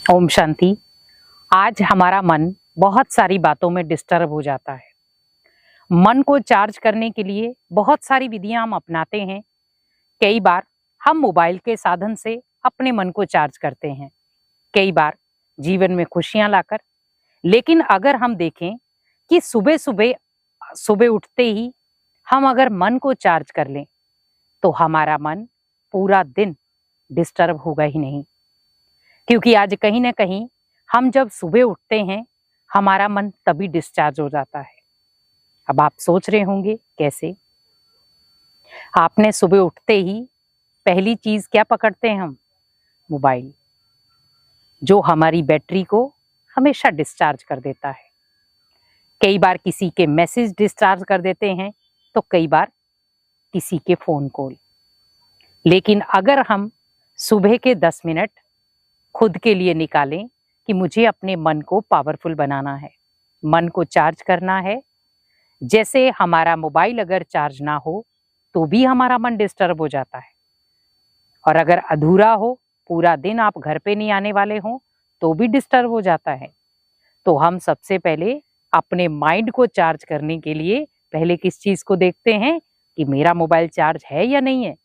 ओम शांति। आज हमारा मन बहुत सारी बातों में डिस्टर्ब हो जाता है। मन को चार्ज करने के लिए बहुत सारी विधियां हम अपनाते हैं। कई बार हम मोबाइल के साधन से अपने मन को चार्ज करते हैं, कई बार जीवन में खुशियां लाकर। लेकिन अगर हम देखें कि सुबह सुबह सुबह उठते ही हम अगर मन को चार्ज कर लें तो हमारा मन पूरा दिन डिस्टर्ब होगा ही नहीं। क्योंकि आज कहीं ना कहीं हम जब सुबह उठते हैं हमारा मन तभी डिस्चार्ज हो जाता है। अब आप सोच रहे होंगे कैसे? आपने सुबह उठते ही पहली चीज क्या पकड़ते हैं हम? मोबाइल, जो हमारी बैटरी को हमेशा डिस्चार्ज कर देता है। कई बार किसी के मैसेज डिस्चार्ज कर देते हैं तो कई बार किसी के फोन कॉल। लेकिन अगर हम सुबह के 10 मिनट खुद के लिए निकालें कि मुझे अपने मन को पावरफुल बनाना है, मन को चार्ज करना है। जैसे हमारा मोबाइल अगर चार्ज ना हो तो भी हमारा मन डिस्टर्ब हो जाता है, और अगर अधूरा हो, पूरा दिन आप घर पे नहीं आने वाले हो तो भी डिस्टर्ब हो जाता है। तो हम सबसे पहले अपने माइंड को चार्ज करने के लिए पहले किस चीज को देखते हैं कि मेरा मोबाइल चार्ज है या नहीं है,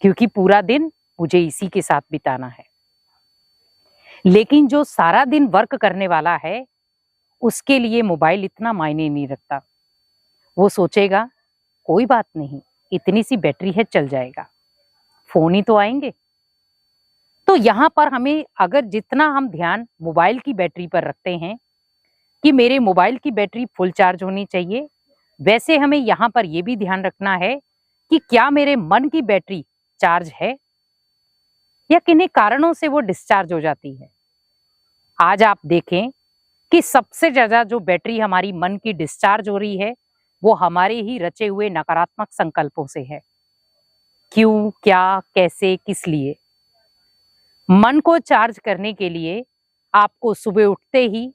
क्योंकि पूरा दिन मुझे इसी के साथ बिताना है। लेकिन जो सारा दिन वर्क करने वाला है उसके लिए मोबाइल इतना मायने नहीं रखता। वो सोचेगा कोई बात नहीं, इतनी सी बैटरी है, चल जाएगा, फोन ही तो आएंगे। तो यहाँ पर हमें अगर जितना हम ध्यान मोबाइल की बैटरी पर रखते हैं कि मेरे मोबाइल की बैटरी फुल चार्ज होनी चाहिए, वैसे हमें यहाँ पर यह भी ध्यान रखना है कि क्या मेरे मन की बैटरी चार्ज है या किन्हीं कारणों से वो डिस्चार्ज हो जाती है। आज आप देखें कि सबसे ज्यादा जो बैटरी हमारी मन की डिस्चार्ज हो रही है वो हमारे ही रचे हुए नकारात्मक संकल्पों से है। क्यों, क्या, कैसे, किस लिए? मन को चार्ज करने के लिए आपको सुबह उठते ही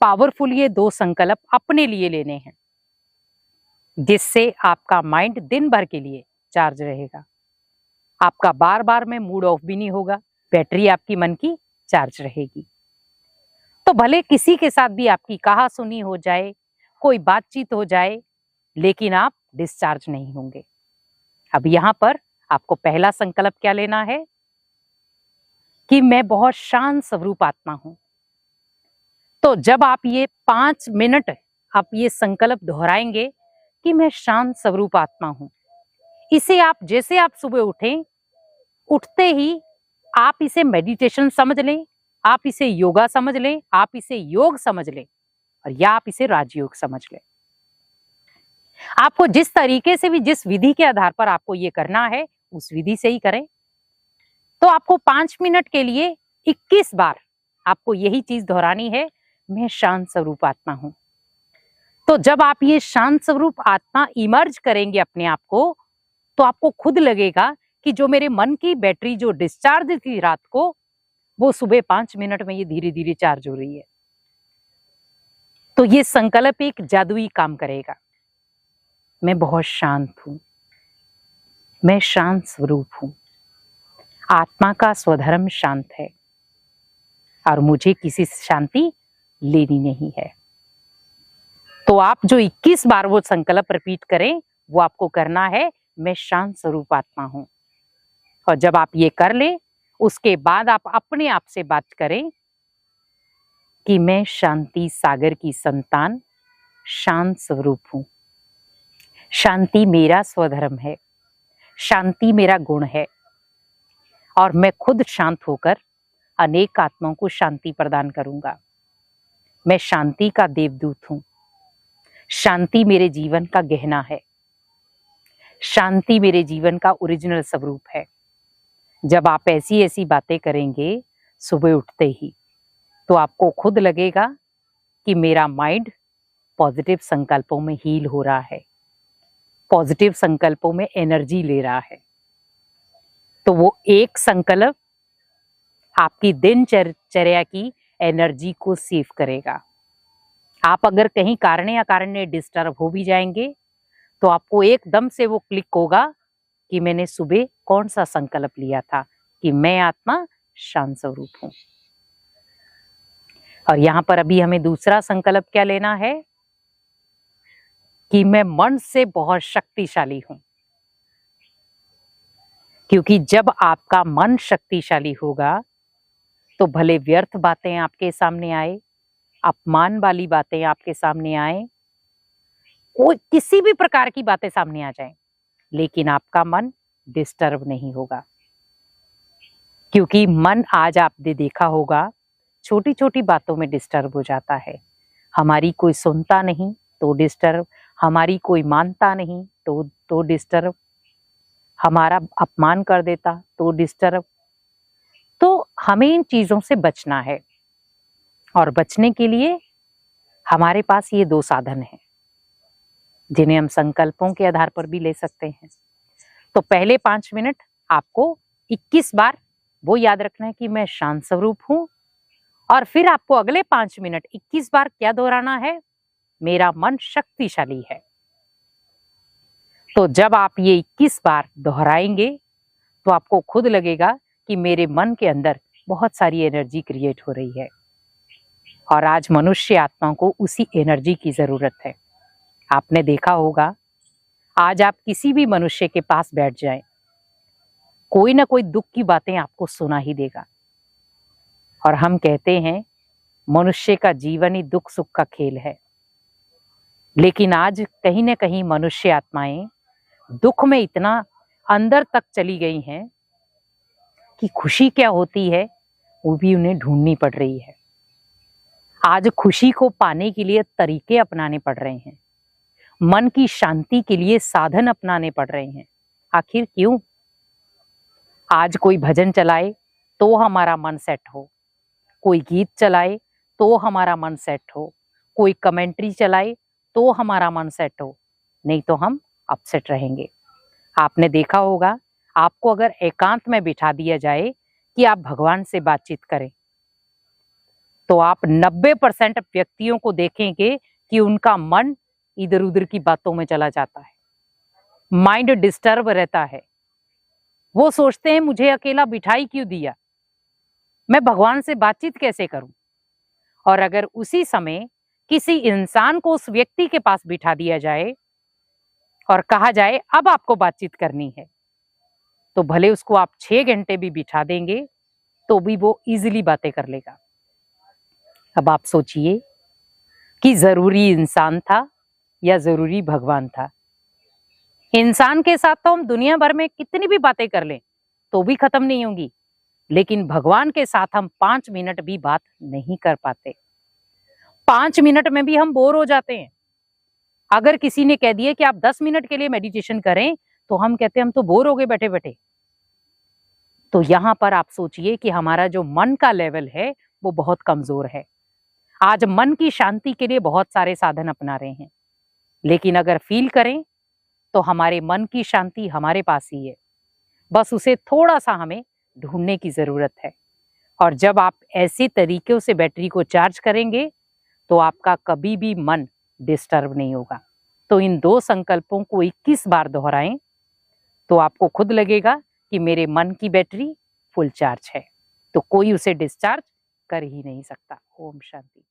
पावरफुल ये 2 संकल्प अपने लिए लेने हैं, जिससे आपका माइंड दिन भर के लिए चार्ज रहेगा। आपका बार बार में मूड ऑफ भी नहीं होगा, बैटरी आपकी मन की चार्ज रहेगी। तो भले किसी के साथ भी आपकी कहा सुनी हो जाए, कोई बातचीत हो जाए, लेकिन आप डिस्चार्ज नहीं होंगे। अब यहाँ पर आपको पहला संकल्प क्या लेना है कि मैं बहुत शांत स्वरूप आत्मा हूं। तो जब आप ये 5 मिनट आप ये संकल्प दोहराएंगे कि मैं शांत स्वरूप आत्मा हूं, इसे आप जैसे आप सुबह उठें, उठते ही आप इसे मेडिटेशन समझ लें, आप इसे योगा समझ लें, आप इसे योग समझ लें, और या आप इसे राजयोग समझ लें। आपको जिस तरीके से भी, जिस विधि के आधार पर आपको ये करना है उस विधि से ही करें। तो आपको 5 मिनट के लिए 21 बार आपको यही चीज दोहरानी है, मैं शांत स्वरूप आत्मा हूं। तो जब आप ये शांत स्वरूप आत्मा इमर्ज करेंगे अपने आप को, तो आपको खुद लगेगा कि जो मेरे मन की बैटरी जो डिस्चार्ज थी रात को, वो सुबह 5 मिनट में ये धीरे धीरे चार्ज हो रही है। तो ये संकल्प एक जादुई काम करेगा। मैं बहुत शांत हूं, मैं शांत स्वरूप हूं, आत्मा का स्वधर्म शांत है और मुझे किसी से शांति लेनी नहीं है। तो आप जो 21 बार वो संकल्प रिपीट करें, वो आपको करना है, मैं शांत स्वरूप आत्मा हूं। और जब आप ये कर लें, उसके बाद आप अपने आप से बात करें कि मैं शांति सागर की संतान, शांत स्वरूप हूं। शांति मेरा स्वधर्म है, शांति मेरा गुण है, और मैं खुद शांत होकर अनेक आत्माओं को शांति प्रदान करूंगा। मैं शांति का देवदूत हूं। शांति मेरे जीवन का गहना है, शांति मेरे जीवन का ओरिजिनल स्वरूप है। जब आप ऐसी ऐसी बातें करेंगे सुबह उठते ही, तो आपको खुद लगेगा कि मेरा माइंड पॉजिटिव संकल्पों में हील हो रहा है, पॉजिटिव संकल्पों में एनर्जी ले रहा है। तो वो एक संकल्प आपकी दिनचर्या की एनर्जी को सेव करेगा। आप अगर कहीं कारण या कारण डिस्टर्ब हो भी जाएंगे तो आपको एकदम से वो क्लिक होगा कि मैंने सुबह कौन सा संकल्प लिया था कि मैं आत्मा शांत स्वरूप हूं। और यहां पर अभी हमें दूसरा संकल्प क्या लेना है कि मैं मन से बहुत शक्तिशाली हूं। क्योंकि जब आपका मन शक्तिशाली होगा तो भले व्यर्थ बातें आपके सामने आए, अपमान वाली बातें आपके सामने आए, कोई किसी भी प्रकार की बातें सामने आ जाएं, लेकिन आपका मन डिस्टर्ब नहीं होगा। क्योंकि मन आज आपने देखा होगा छोटी छोटी बातों में डिस्टर्ब हो जाता है। हमारी कोई सुनता नहीं तो डिस्टर्ब, हमारी कोई मानता नहीं तो डिस्टर्ब, हमारा अपमान कर देता तो डिस्टर्ब। तो हमें इन चीजों से बचना है और बचने के लिए हमारे पास ये दो साधन हैं जिन्हें हम संकल्पों के आधार पर भी ले सकते हैं। तो पहले 5 मिनट आपको 21 बार वो याद रखना है कि मैं शांत स्वरूप हूं, और फिर आपको अगले 5 मिनट 21 बार क्या दोहराना है, मेरा मन शक्तिशाली है। तो जब आप ये 21 बार दोहराएंगे तो आपको खुद लगेगा कि मेरे मन के अंदर बहुत सारी एनर्जी क्रिएट हो रही है। और आज मनुष्य आत्मा को उसी एनर्जी की जरूरत है। आपने देखा होगा आज आप किसी भी मनुष्य के पास बैठ जाएं, कोई ना कोई दुख की बातें आपको सुना ही देगा। और हम कहते हैं मनुष्य का जीवन ही दुख सुख का खेल है। लेकिन आज कहीं ना कहीं मनुष्य आत्माएं दुख में इतना अंदर तक चली गई हैं कि खुशी क्या होती है वो भी उन्हें ढूंढनी पड़ रही है। आज खुशी को पाने के लिए तरीके अपनाने पड़ रहे हैं, मन की शांति के लिए साधन अपनाने पड़ रहे हैं। आखिर क्यों? आज कोई भजन चलाए तो हमारा मन सेट हो, कोई गीत चलाए तो हमारा मन सेट हो, कोई कमेंट्री चलाए तो हमारा मन सेट हो, नहीं तो हम अपसेट रहेंगे। आपने देखा होगा आपको अगर एकांत में बिठा दिया जाए कि आप भगवान से बातचीत करें तो आप 90% व्यक्तियों को देखेंगे कि उनका मन इधर उधर की बातों में चला जाता है, माइंड डिस्टर्ब रहता है। वो सोचते हैं मुझे अकेला बिठाई क्यों दिया, मैं भगवान से बातचीत कैसे करूं। और अगर उसी समय किसी इंसान को उस व्यक्ति के पास बिठा दिया जाए और कहा जाए अब आपको बातचीत करनी है, तो भले उसको आप 6 घंटे भी बिठा देंगे तो भी वो इजीली बातें कर लेगा। अब आप सोचिए कि जरूरी इंसान था या जरूरी भगवान था। इंसान के साथ तो हम दुनिया भर में कितनी भी बातें कर लें तो भी खत्म नहीं होंगी, लेकिन भगवान के साथ हम 5 मिनट भी बात नहीं कर पाते। 5 मिनट में भी हम बोर हो जाते हैं। अगर किसी ने कह दिया कि आप 10 मिनट के लिए मेडिटेशन करें तो हम कहते हैं हम तो बोर हो गए बैठे बैठे। तो यहां पर आप सोचिए कि हमारा जो मन का लेवल है वो बहुत कमजोर है। आज मन की शांति के लिए बहुत सारे साधन अपना रहे हैं, लेकिन अगर फील करें तो हमारे मन की शांति हमारे पास ही है, बस उसे थोड़ा सा हमें ढूंढने की जरूरत है। और जब आप ऐसे तरीकों से बैटरी को चार्ज करेंगे तो आपका कभी भी मन डिस्टर्ब नहीं होगा। तो इन 2 संकल्पों को 21 बार दोहराएं तो आपको खुद लगेगा कि मेरे मन की बैटरी फुल चार्ज है, तो कोई उसे डिस्चार्ज कर ही नहीं सकता। ओम शांति।